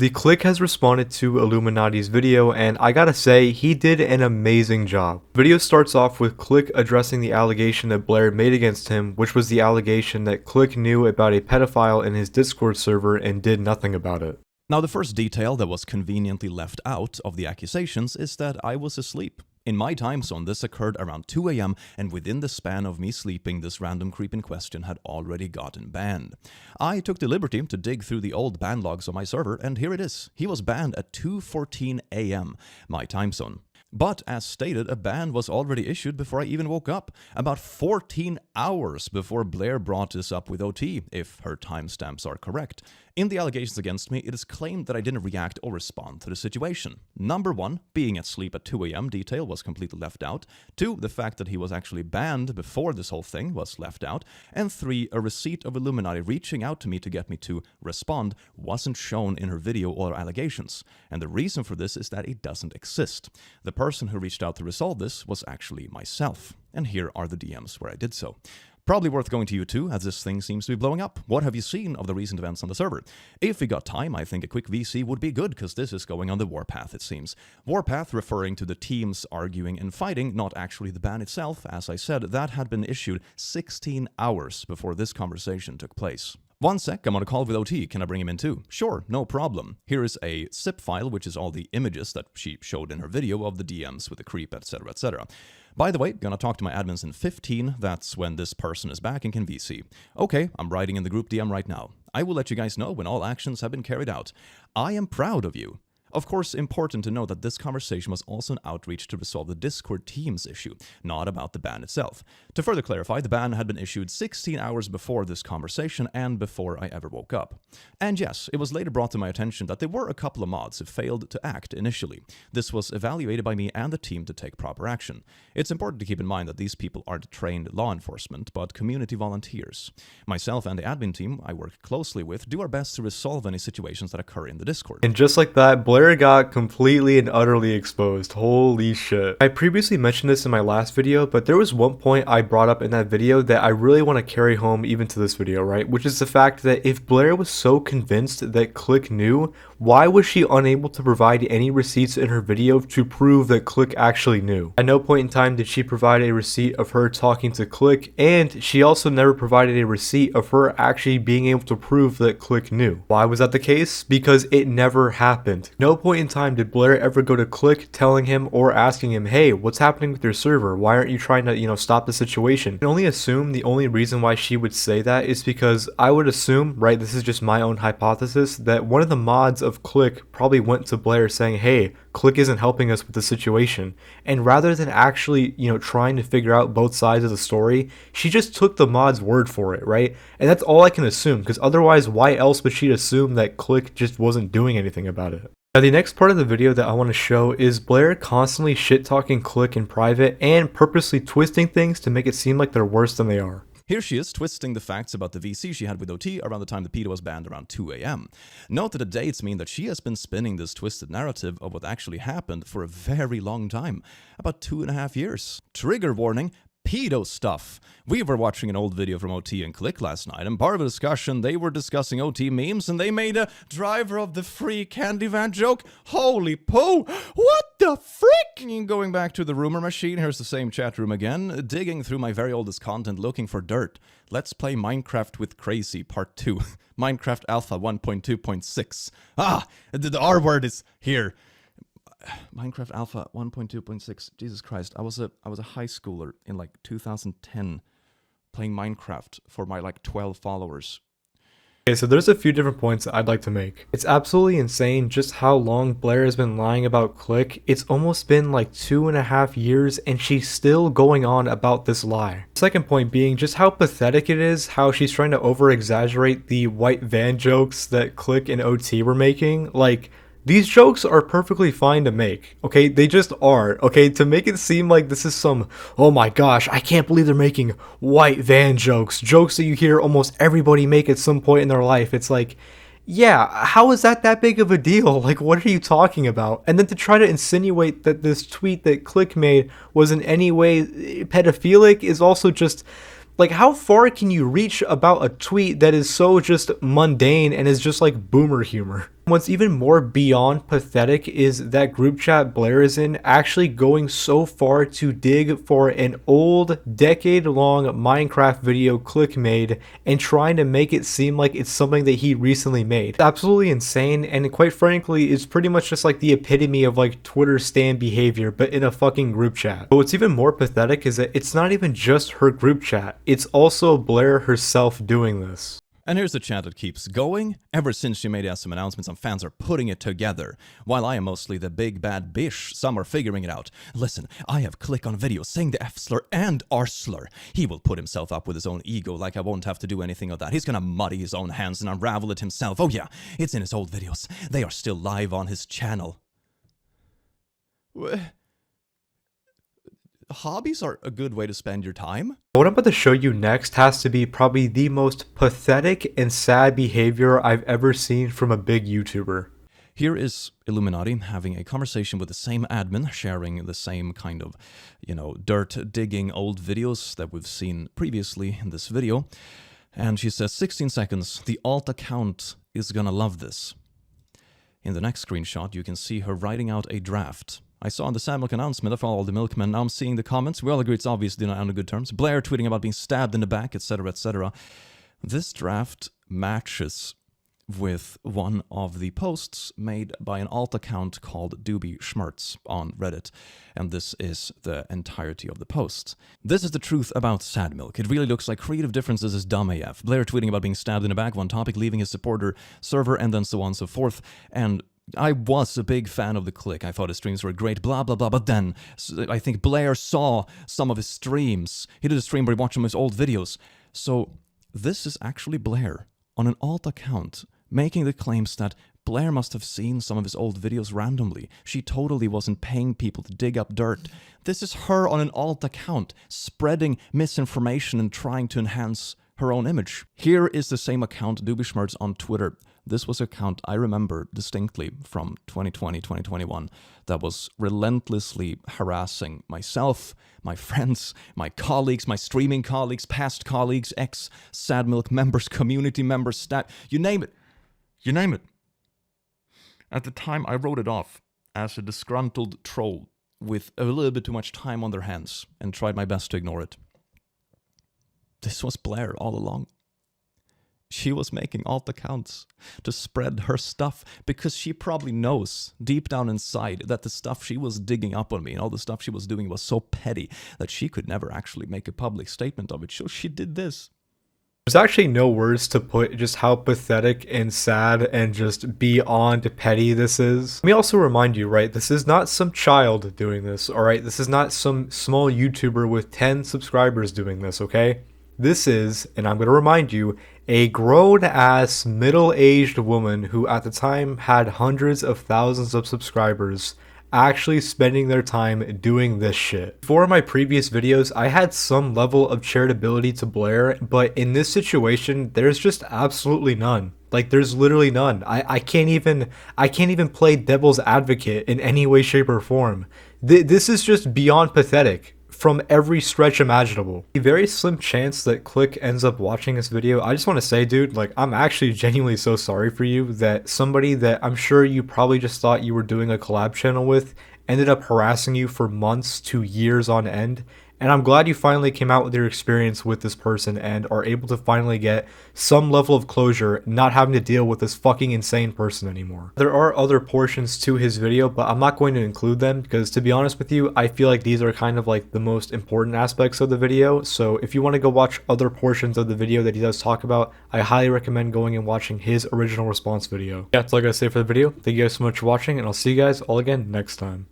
The Click has responded to iilluminaughtee's video, and I gotta say, he did an amazing job. The video starts off with Click addressing the allegation that Blair made against him, which was the allegation that Click knew about a pedophile in his Discord server and did nothing about it. Now, the first detail that was conveniently left out of the accusations is that I was asleep. In my time zone, this occurred around 2 AM, and within the span of me sleeping, this random creep in question had already gotten banned. I took the liberty to dig through the old ban logs on my server, and here it is. He was banned at 2:14 AM, my time zone. But, as stated, a ban was already issued before I even woke up, about 14 hours before Blair brought this up with OT, if her timestamps are correct. In the allegations against me, it is claimed that I didn't react or respond to the situation. Number 1, being asleep at 2 AM detail was completely left out. 2, the fact that he was actually banned before this whole thing was left out. And 3, a receipt of iilluminaughtii reaching out to me to get me to respond wasn't shown in her video or allegations. And the reason for this is that it doesn't exist. The person who reached out to resolve this was actually myself. And here are the DMs where I did so. Probably worth going to you too, as this thing seems to be blowing up. What have you seen of the recent events on the server? If we got time, I think a quick VC would be good, because this is going on the warpath, it seems. Warpath referring to the teams arguing and fighting, not actually the ban itself. As I said, that had been issued 16 hours before this conversation took place. One sec, I'm on a call with OT, can I bring him in too? Sure, no problem. Here is a zip file, which is all the images that she showed in her video of the DMs with the creep, etc, etc. By the way, gonna talk to my admins in 15, that's when this person is back and can VC. Okay, I'm writing in the group DM right now. I will let you guys know when all actions have been carried out. I am proud of you. Of course, important to note that this conversation was also an outreach to resolve the Discord Teams issue, not about the ban itself. To further clarify, the ban had been issued 16 hours before this conversation and before I ever woke up. And yes, it was later brought to my attention that there were a couple of mods who failed to act initially. This was evaluated by me and the team to take proper action. It's important to keep in mind that these people aren't trained law enforcement, but community volunteers. Myself and the admin team I work closely with do our best to resolve any situations that occur in the Discord. And just like that, Blair got completely and utterly exposed. Holy shit. I previously mentioned this in my last video, but there was one point I brought up in that video that I really want to carry home even to this video, right? Which is the fact that if Blair was so convinced that Click knew, why was she unable to provide any receipts in her video to prove that Click actually knew? At no point in time did she provide a receipt of her talking to Click, and she also never provided a receipt of her actually being able to prove that Click knew. Why was that the case? Because it never happened. No point in time did Blair ever go to Click telling him or asking him, hey, what's happening with your server? Why aren't you trying to, stop the situation? I can only assume the only reason why she would say that is because I would assume, right, this is just my own hypothesis, that one of the mods of Click probably went to Blair saying, hey, Click isn't helping us with the situation. And rather than actually, trying to figure out both sides of the story, she just took the mod's word for it, right? And that's all I can assume, because otherwise, why else would she assume that Click just wasn't doing anything about it? Now, the next part of the video that I want to show is Blair constantly shit-talking Click in private and purposely twisting things to make it seem like they're worse than they are. Here she is, twisting the facts about the VC she had with OT around the time the pedo was banned around 2 AM. Note that the dates mean that she has been spinning this twisted narrative of what actually happened for a very long time, about 2.5 years. Trigger warning, pedo stuff. We were watching an old video from OT and Click last night, and part of the discussion, they were discussing OT memes, and they made a driver of the free candy van joke. Holy poo! What the frick? Going back to the rumor machine, here's the same chat room again, digging through my very oldest content looking for dirt. Let's play Minecraft with Crazy Part 2. Minecraft Alpha 1.2.6. The R word is here. Minecraft Alpha 1.2.6. Jesus Christ, I was a high schooler in like 2010 playing Minecraft for my 12 followers. Okay, so there's a few different points that I'd like to make. It's absolutely insane just how long Blair has been lying about Click. It's almost been like 2.5 years and she's still going on about this lie. Second point being just how pathetic it is how she's trying to over-exaggerate the white van jokes that Click and OT were making. These jokes are perfectly fine to make, okay? They just are, okay? To make it seem like this is some, oh my gosh, I can't believe they're making white van jokes that you hear almost everybody make at some point in their life. It's like, yeah, how is that big of a deal? What are you talking about? And then to try to insinuate that this tweet that Click made was in any way pedophilic is also just... how far can you reach about a tweet that is so just mundane and is just like boomer humor? What's even more beyond pathetic is that group chat Blair is in actually going so far to dig for an old decade-long Minecraft video Click made and trying to make it seem like it's something that he recently made. It's absolutely insane, and quite frankly, it's pretty much just like the epitome of like Twitter stan behavior, but in a fucking group chat. But what's even more pathetic is that it's not even just her group chat, it's also Blair herself doing this. And here's the chat that keeps going. Ever since she made some announcements, some fans are putting it together. While I am mostly the big bad bish, some are figuring it out. Listen, I have Click on video saying the F slur and R slur. He will put himself up with his own ego like I won't have to do anything of that. He's gonna muddy his own hands and unravel it himself. Oh yeah, it's in his old videos. They are still live on his channel. Hobbies are a good way to spend your time. What I'm about to show you next has to be probably the most pathetic and sad behavior I've ever seen from a big YouTuber. Here is iilluminaughtii having a conversation with the same admin, sharing the same kind of, dirt digging old videos that we've seen previously in this video. And she says, 16 seconds, the alt account is gonna love this. In the next screenshot, you can see her writing out a draft. I saw in the Sad Milk announcement of all the milkmen. Now I'm seeing the comments. We all agree it's obviously not on good terms. Blair tweeting about being stabbed in the back, etc., etc. This draft matches with one of the posts made by an alt account called Doobie Schmertz on Reddit. And this is the entirety of the post. This is the truth about Sad Milk. It really looks like creative differences is dumb AF. Blair tweeting about being stabbed in the back, one topic, leaving his supporter server, and then so on and so forth. And I was a big fan of the Click. I thought his streams were great, blah, blah, blah. But then I think Blair saw some of his streams. He did a stream where he watched some of his old videos. So this is actually Blair on an alt account making the claims that Blair must have seen some of his old videos randomly. She totally wasn't paying people to dig up dirt. This is her on an alt account spreading misinformation and trying to enhance her own image. Here is the same account, Doobie Schmertz, on Twitter. This was an account I remember distinctly from 2020, 2021 that was relentlessly harassing myself, my friends, my colleagues, my streaming colleagues, past colleagues, ex-Sad Milk members, community members, staff, you name it. You name it. At the time, I wrote it off as a disgruntled troll with a little bit too much time on their hands and tried my best to ignore it. This was Blair all along. She was making alt accounts to spread her stuff because she probably knows deep down inside that the stuff she was digging up on me and all the stuff she was doing was so petty that she could never actually make a public statement of it. So she did this. There's actually no words to put just how pathetic and sad and just beyond petty this is. Let me also remind you, right, this is not some child doing this, alright? This is not some small YouTuber with 10 subscribers doing this, okay? This is, and I'm going to remind you, a grown-ass, middle-aged woman who at the time had hundreds of thousands of subscribers actually spending their time doing this shit. For my previous videos, I had some level of charitability to Blair, but in this situation, there's just absolutely none. Like, there's literally none. I can't even play devil's advocate in any way, shape, or form. This is just beyond pathetic from every stretch imaginable. A very slim chance that Click ends up watching this video. I just want to say, dude, like, I'm actually genuinely so sorry for you that somebody that I'm sure you probably just thought you were doing a collab channel with ended up harassing you for months to years on end. And I'm glad you finally came out with your experience with this person and are able to finally get some level of closure, not having to deal with this fucking insane person anymore. There are other portions to his video, but I'm not going to include them because, to be honest with you, I feel like these are kind of like the most important aspects of the video. So if you want to go watch other portions of the video that he does talk about, I highly recommend going and watching his original response video. Yeah, that's all I gotta say for the video. Thank you guys so much for watching, and I'll see you guys all again next time.